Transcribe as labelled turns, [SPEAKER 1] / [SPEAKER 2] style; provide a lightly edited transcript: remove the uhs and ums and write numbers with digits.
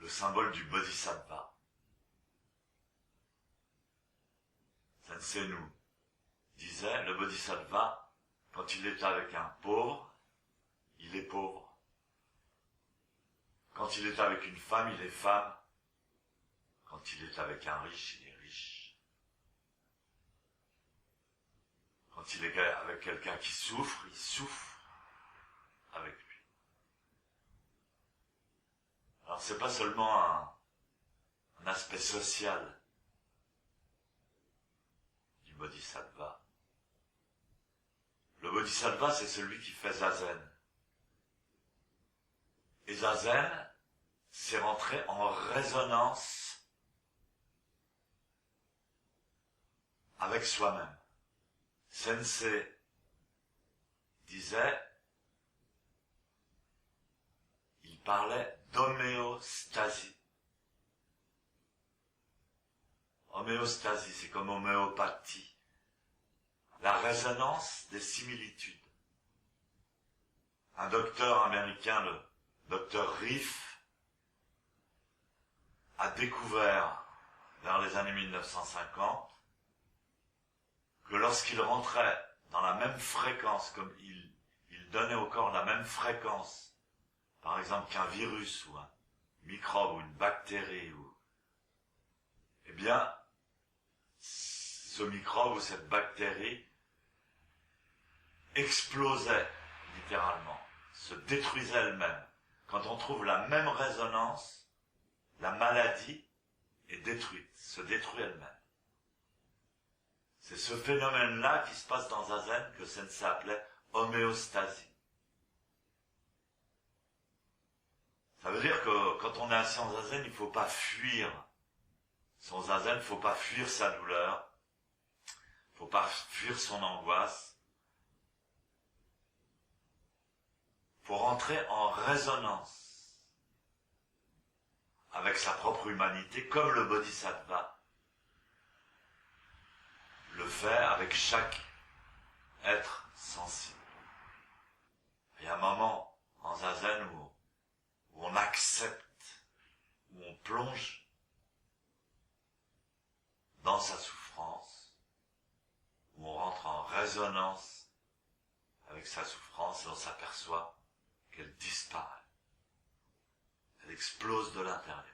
[SPEAKER 1] le symbole du bodhisattva. Sensei nous disait, le bodhisattva, quand il est avec un pauvre, il est pauvre. Quand il est avec une femme, il est femme. Quand il est avec un riche, il est riche. Quand il est avec quelqu'un qui souffre, il souffre avec lui. Alors c'est pas seulement un aspect social du bodhisattva. Le bodhisattva, c'est celui qui fait zazen. Et zazen, c'est rentrer en résonance avec soi-même. Sensei disait, il parlait d'homéostasie. Homéostasie, c'est comme homéopathie. La résonance des similitudes. Un docteur américain, le docteur Riff, a découvert, vers les années 1950, que lorsqu'il rentrait dans la même fréquence, comme il donnait au corps la même fréquence, par exemple qu'un virus ou un microbe ou une bactérie, eh bien, ce microbe ou cette bactérie explosait littéralement, se détruisait elle-même. Quand on trouve la même résonance, la maladie est détruite, se détruit elle-même. C'est ce phénomène-là qui se passe dans Zazen que Sensei appelait homéostasie. Ça veut dire que quand on est assis en Zazen, il ne faut pas fuir son Zazen, il ne faut pas fuir sa douleur, il ne faut pas fuir son angoisse. Il faut rentrer en résonance avec sa propre humanité, comme le bodhisattva le fait avec chaque être sensible. Il y a un moment en Zazen où on accepte, où on plonge dans sa souffrance, où on rentre en résonance avec sa souffrance et on s'aperçoit qu'elle disparaît. Elle explose de l'intérieur.